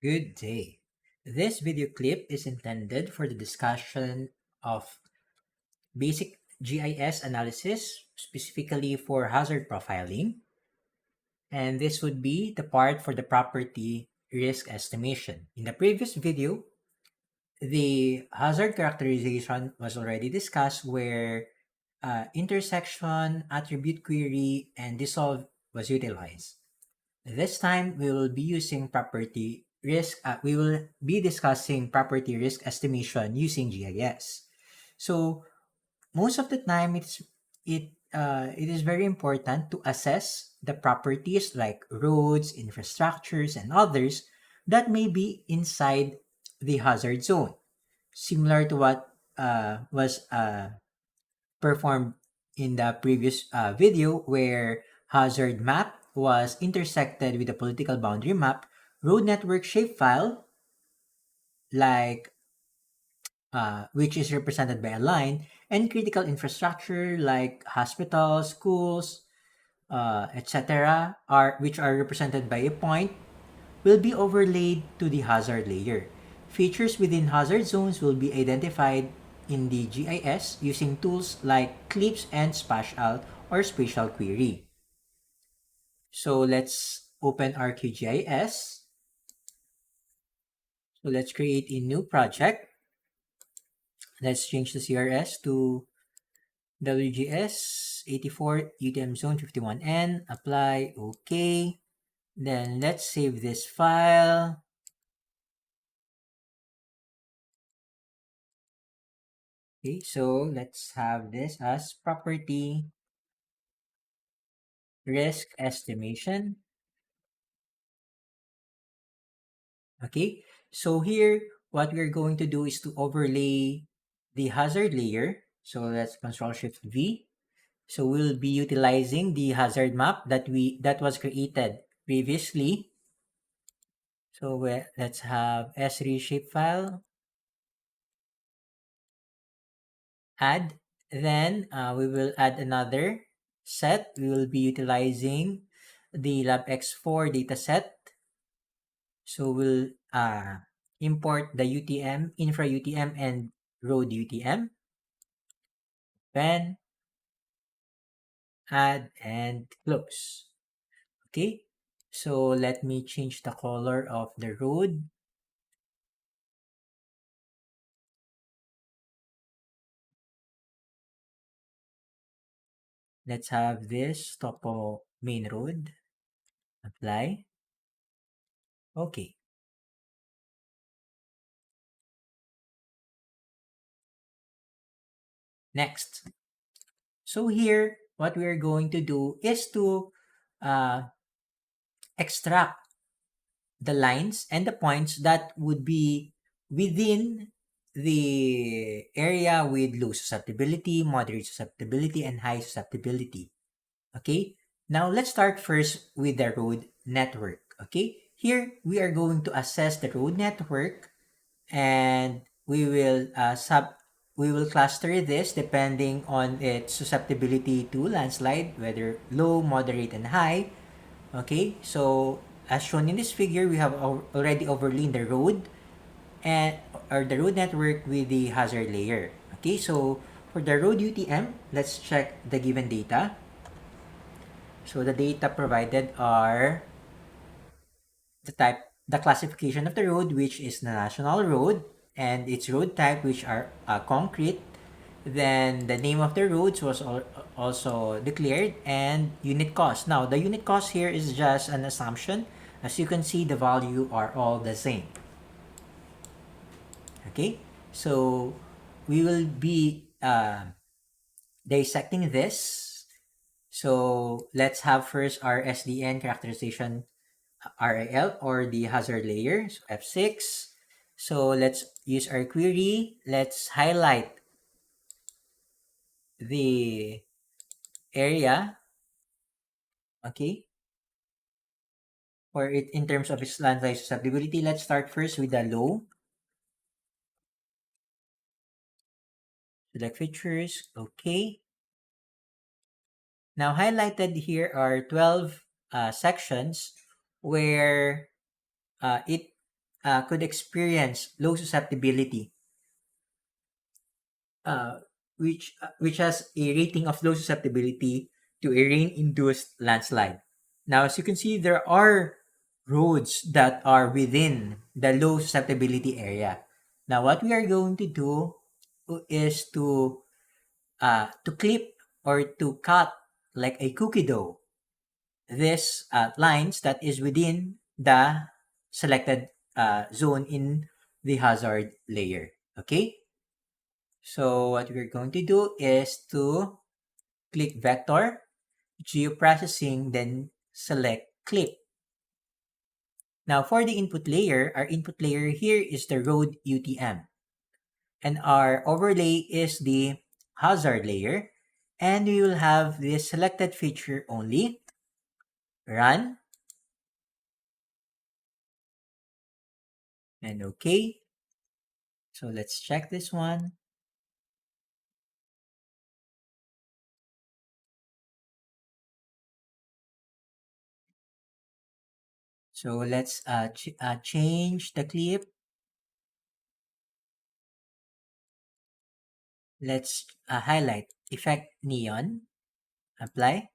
Good day. This video clip is intended for the discussion of basic GIS analysis, specifically for hazard profiling, and this would be the part for the property risk estimation. In the previous video, the hazard characterization was already discussed where intersection, attribute query, and dissolve was utilized. This time, we will be using property risk. We will be discussing property risk estimation using GIS. So most of the time, it is very important to assess the properties like roads, infrastructures, and others that may be inside the hazard zone, similar to what was performed in the previous video where hazard map was intersected with a political boundary map, road network shapefile, like which is represented by a line, and critical infrastructure like hospitals, schools, etc., are which are represented by a point, will be overlaid to the hazard layer. Features within hazard zones will be identified in the GIS using tools like clips and spatial or spatial query. So let's open our QGIS. So let's create a new project. Let's change the CRS to WGS 84 UTM zone 51N. Apply. Okay. Then let's save this file. Okay, so let's have this as property risk estimation. Okay, so here what we're going to do is to overlay the hazard layer. So let's Control Shift V. So we'll be utilizing the hazard map that was created previously. So let's have S3 shapefile, add. Then we will add another set. We will be utilizing the LabX4 dataset. So we'll import the UTM, infra UTM, and road UTM. Then add and close. Okay, so let me change the color of the road. Let's have this topo main road. Apply. Okay. Next. So here, what we're going to do is to uh, extract the lines and the points that would be within the area with low susceptibility, moderate susceptibility, and high susceptibility. Okay, now let's start first with the road network. Okay, here we are going to assess the road network, and we will cluster this depending on its susceptibility to landslide, whether low, moderate, and high. Okay, so as shown in this figure, we have already overlaid the road and or the road network with the hazard layer. Okay, so for the road UTM, let's check the given data. So the data provided are the classification of the road, which is the national road, and its road type, which are concrete. Then the name of the roads was also declared, and unit cost. Now the unit cost here is just an assumption. As you can see, the value are all the same. Okay, so we will be dissecting this. So let's have first our SDN characterization RAL, or the hazard layer, so F6. So let's use our query. Let's highlight the area, okay, for it in terms of its landslide susceptibility. Let's start first with the low. Select features, okay. Now highlighted here are 12 sections where it could experience low susceptibility, uh, which has a rating of low susceptibility to a rain-induced landslide. Now, as you can see, there are roads that are within the low susceptibility area. Now, what we are going to do is to clip or to cut like a cookie dough this lines that is within the selected zone in the hazard layer. Okay, so what we're going to do is to click vector, geoprocessing, then select clip. Now for the input layer, our input layer here is the road UTM, and our overlay is the hazard layer, and we will have this selected feature only, run, and okay. So let's check this one. So let's change the clip. Let's highlight effect neon, apply.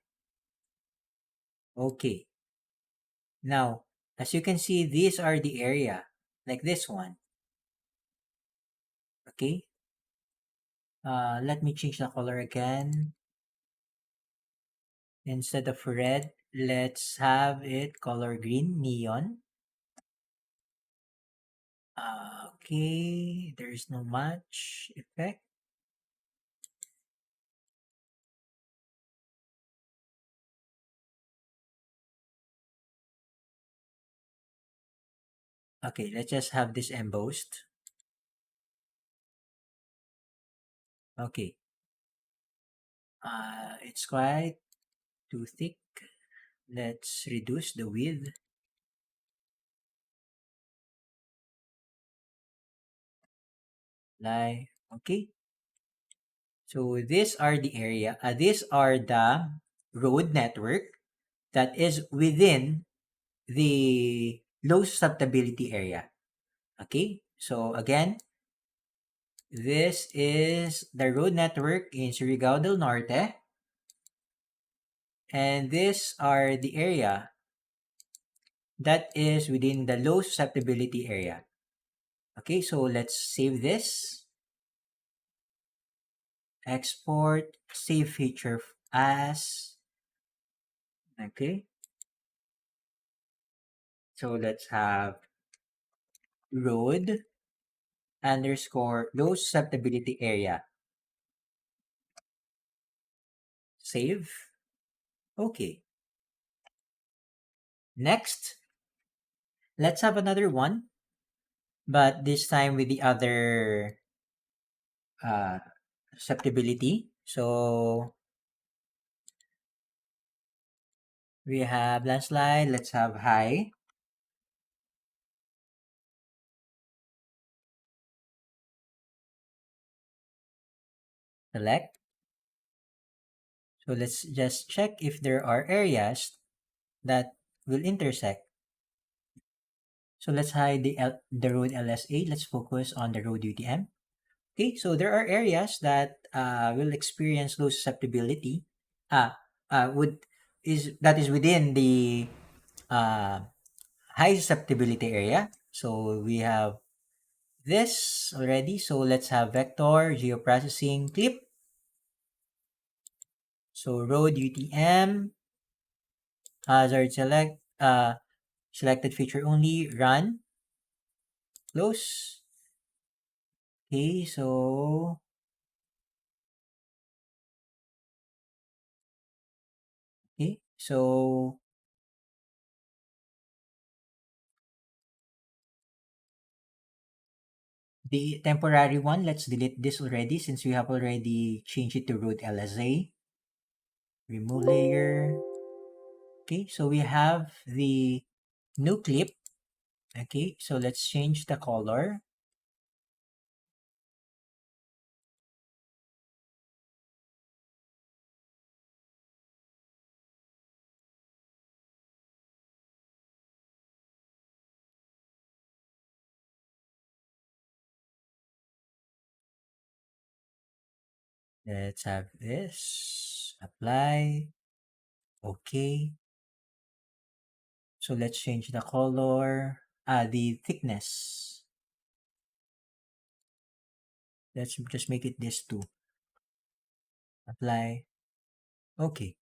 Okay. Now, as you can see, these are the area, like this one. Okay. Let me change the color again. Instead of red, let's have it color green, neon. Okay, there is no much effect. Okay, let's just have this embossed. Okay. It's quite too thick. Let's reduce the width. Like, okay. So these are the area, these are the road network that is within the low susceptibility area. Okay, so again, this is the road network in Surigao del Norte, and these are the area that is within the low susceptibility area. Okay, so let's save this, export, save feature as, okay. So let's have road underscore low susceptibility area. Save. Okay. Next, let's have another one, but this time with the other uh, susceptibility. So we have landslide. Let's have high. Select. So let's just check if there are areas that will intersect. So let's hide the road LSA. Let's focus on the road UTM. Okay, so there are areas that will experience low susceptibility. Uh, would is that is within the uh, high susceptibility area. So we have this already. So let's have vector geoprocessing clip. So road UTM hazard selected feature only, run, close. Okay, so okay, so the temporary one, let's delete this already since we have already changed it to root LSA. Remove layer. Okay, so we have the new clip. Okay, so let's change the color. Let's have this. Apply. Okay. So let's change the color. The thickness. Let's just make it this too. Apply. Okay.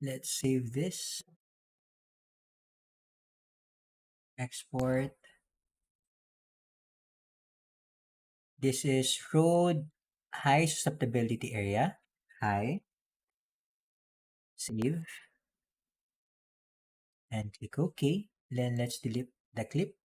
Let's save this. Export. This is road high susceptibility area. High. Save. And click OK. Then let's delete the clip.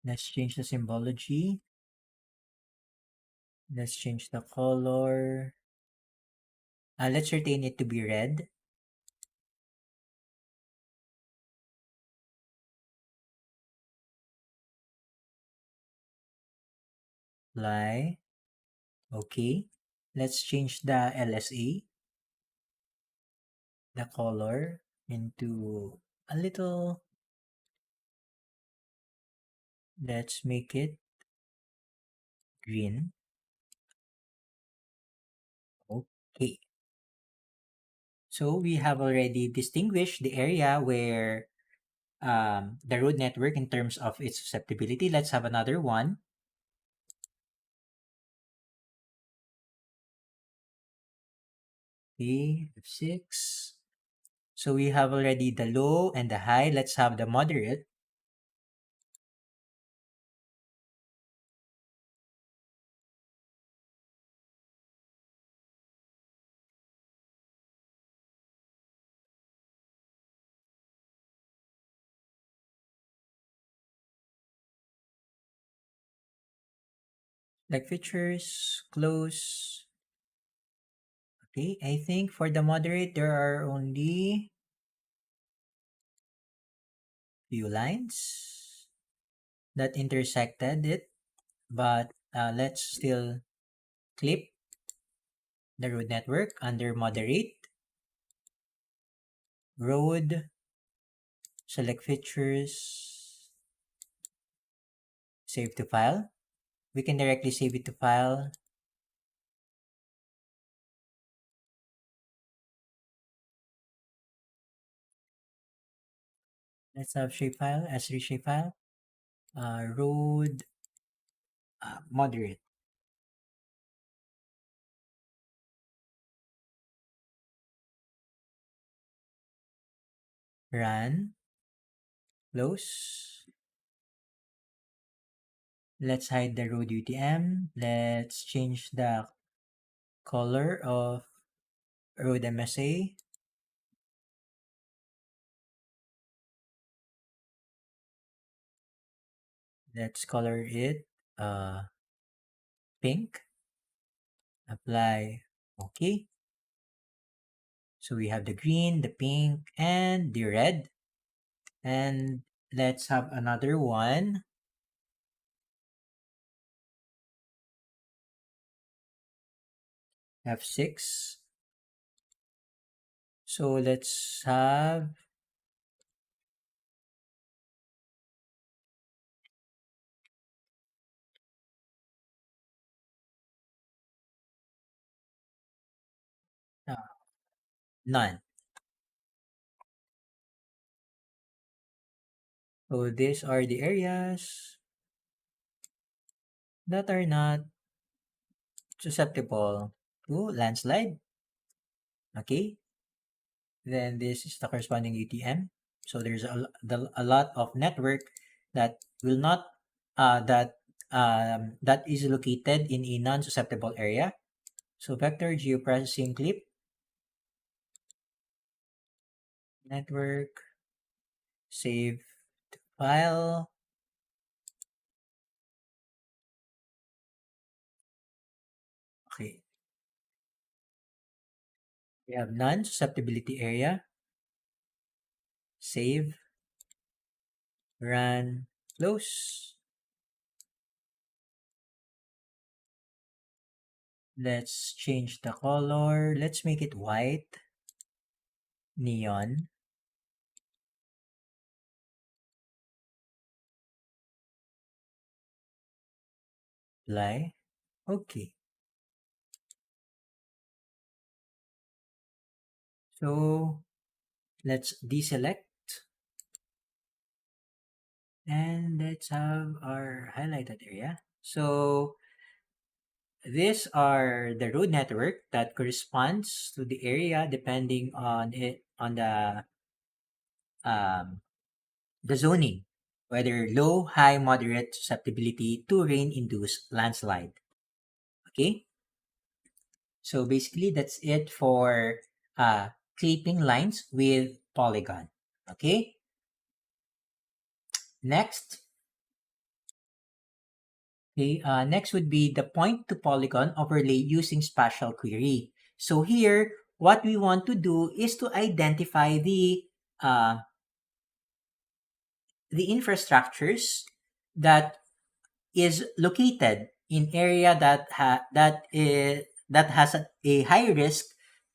Let's change the symbology. Let's change the color. Let's retain it to be red. Apply. Okay. Let's change the LSA, the color, into a little. Let's make it green. Okay. So we have already distinguished the area where the road network in terms of its susceptibility. Let's have another one. Okay, F6. So we have already the low and the high. Let's have the moderate. Like features, close. Okay, I think for the moderate, there are only few lines that intersected it, but let's still clip the road network under moderate, road, select features, save to file. We can directly save it to file. Let's have shapefile as shapefile. Road moderate. Run. Close. Let's hide the road UTM. Let's change the color of road MSA. Let's color it pink. Apply. Okay. So we have the green, the pink, and the red. And let's have another one. F6. So let's have uh, none. So these are the areas that are not susceptible to landslide. Okay. Then this is the corresponding UTM. So there's a lot of network that will not that is located in a non-susceptible area. So vector geoprocessing clip network, save file. Okay, we have non-susceptibility area, save, run, close. Let's change the color. Let's make it white, neon. Apply. Okay. So let's deselect and let's have our highlighted area. So these are the road network that corresponds to the area depending on it on um, the zoning, whether low, high, moderate susceptibility to rain-induced landslide. Okay, so basically that's it for clipping lines with polygon. Okay, next. Okay, next would be the point to polygon overlay using spatial query. So here, what we want to do is to identify the infrastructures that is located in area that has a high risk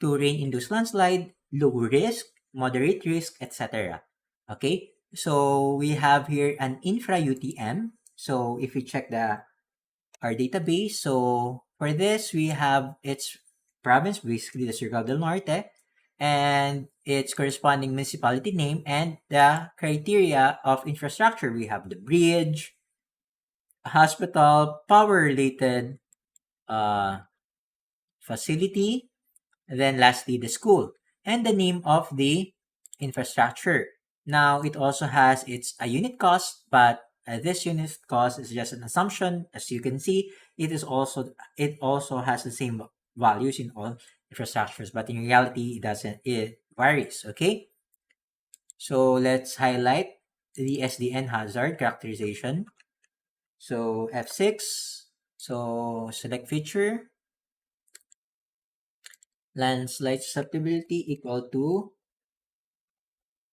to rain-induced landslide, low risk, moderate risk, etc. Okay, so we have here an infra UTM. So if we check our database, so for this we have its province, basically the Surigao del Norte, and its corresponding municipality name and the criteria of infrastructure. We have the bridge, hospital, power-related facility, and then lastly the school, and the name of the infrastructure. Now it also has its a unit cost, but this unit cost is just an assumption. As you can see, it also has the same values in all infrastructures, but in reality it doesn't. It varies. Okay, so let's highlight the SDN hazard characterization. So F6. So select feature, landslide susceptibility equal to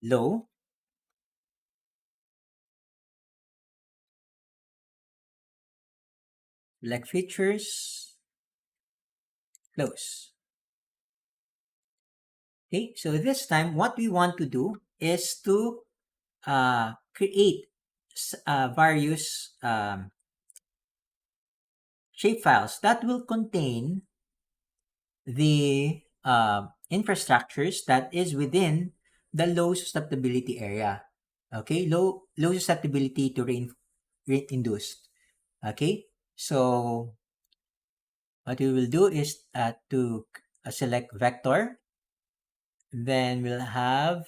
low. Select features, close. Okay, so this time what we want to do is to create various shapefiles that will contain the infrastructures that is within the low susceptibility area. Okay, low susceptibility to rain induced. Okay, so what we will do is to select vector, then we'll have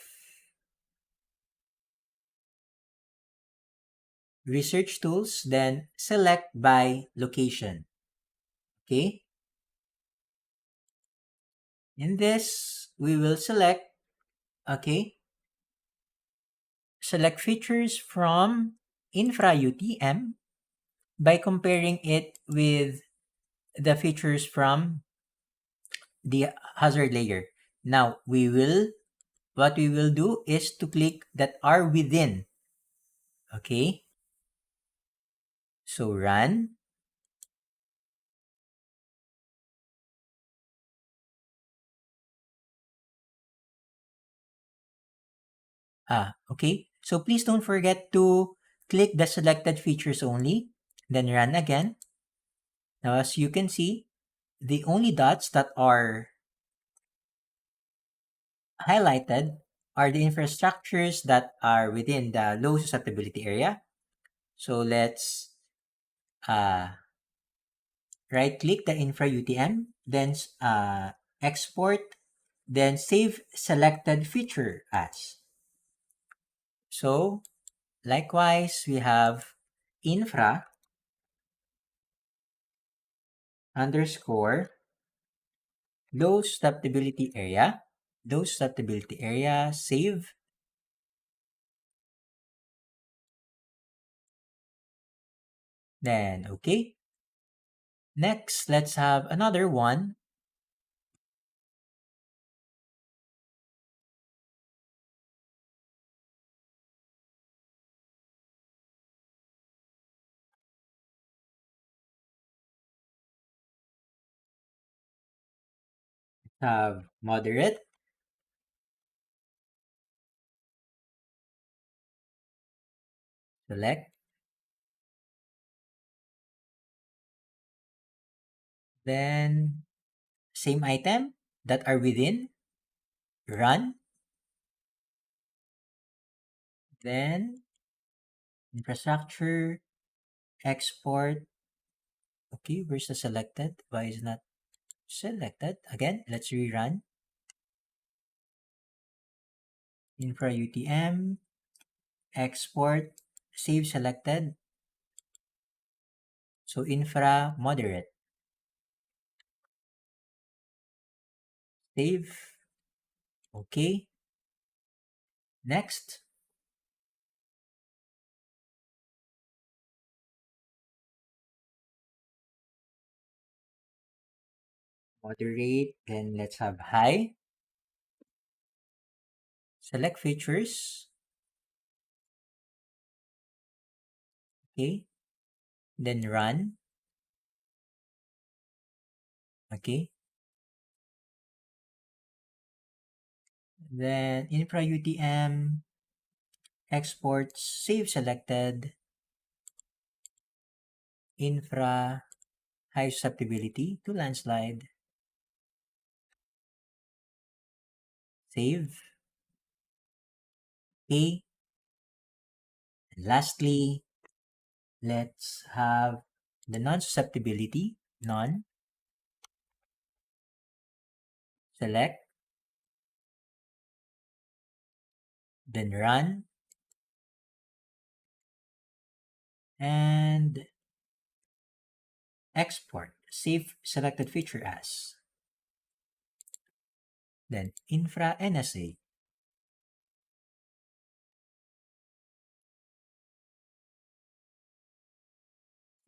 research tools, then select by location. Okay, in this we will select, okay, select features from infra UTM by comparing it with the features from the hazard layer. Now what we will do is to click that are within. Okay, so run. Okay, so please don't forget to click the selected features only, then run again. Now as you can see, the only dots that are highlighted are the infrastructures that are within the low susceptibility area. So let's right click the infra UTM, then export, then save selected feature as. So Likewise, we have infra underscore low susceptibility area, save. Then, okay. Next, let's have another one. Have moderate, select, then same item that are within, run, then infrastructure, export. Okay, where's the selected? Why is not selected? Again, let's rerun. Infra UTM, export, save selected. So infra moderate, save. Okay. Next, moderate. Then let's have high. Select features. Okay. Then run. Okay. Then infra UTM, export, save selected, infra, high susceptibility to landslide, save. Okay. And lastly, let's have the non-susceptibility, none, select, then run, and export, save selected feature as, then infra NSA,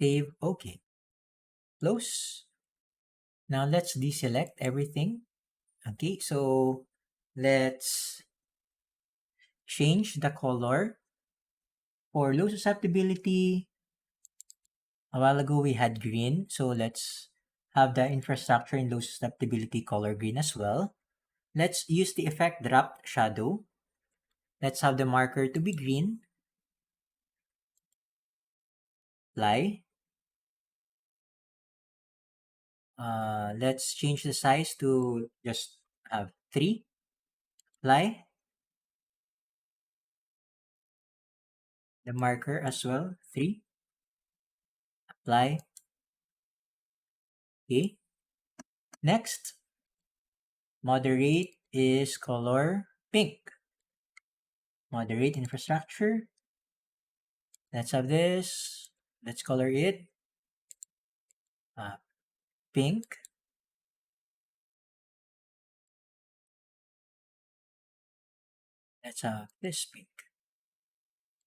save, okay, close. Now let's deselect everything. Okay, so let's change the color. For low susceptibility, a while ago we had green, so let's have the infrastructure in low susceptibility color green as well. Let's use the effect drop shadow. Let's have the marker to be green. Apply. Let's change the size to just have 3. Apply. The marker as well, 3. Apply. Okay. Next, moderate is color pink. Moderate infrastructure. Let's have this. Let's color it pink. Let's have this pink.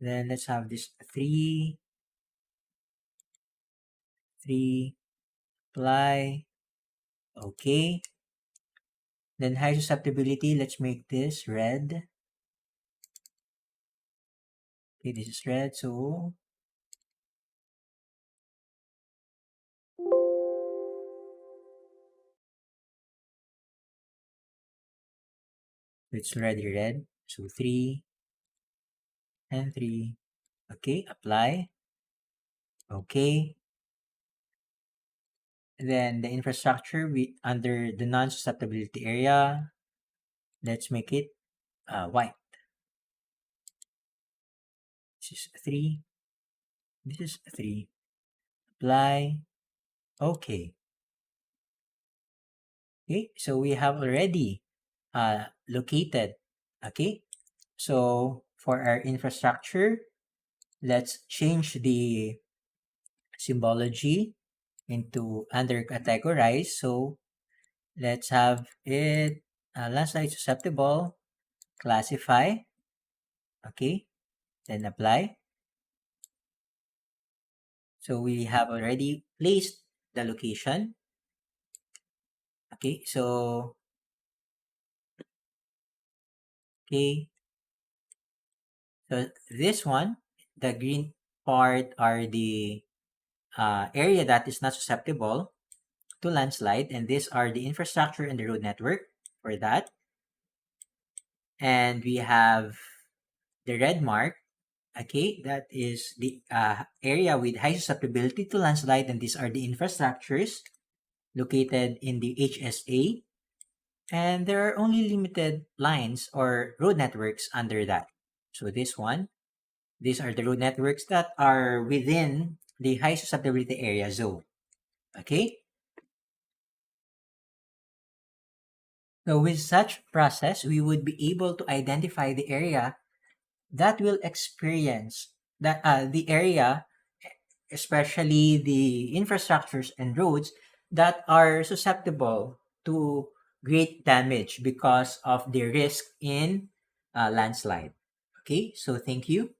Then let's have this 3, 3, apply. Okay. Then high susceptibility, let's make this red. Okay, this is red, so it's already red. So 3 and 3. Okay, apply. Okay. Then the infrastructure, we under the non-susceptibility area, let's make it white. This is 3. This is 3. Apply. Okay. Okay, so we have already located. Okay, so for our infrastructure, Let's change the symbology into under categorize. So let's have it landslide susceptible, classify, okay, then apply. So we have already placed the location. Okay, so okay, so this one, the green part are the area that is not susceptible to landslide, and these are the infrastructure and the road network for that. And we have the red mark, okay, that is the area with high susceptibility to landslide, and these are the infrastructures located in the HSA, and there are only limited lines or road networks under that. So this one, these are the road networks that are within the high susceptibility area zone. Okay, so with such process, we would be able to identify the area that will experience that the area, especially the infrastructures and roads that are susceptible to great damage because of the risk in landslide. Okay, so thank you.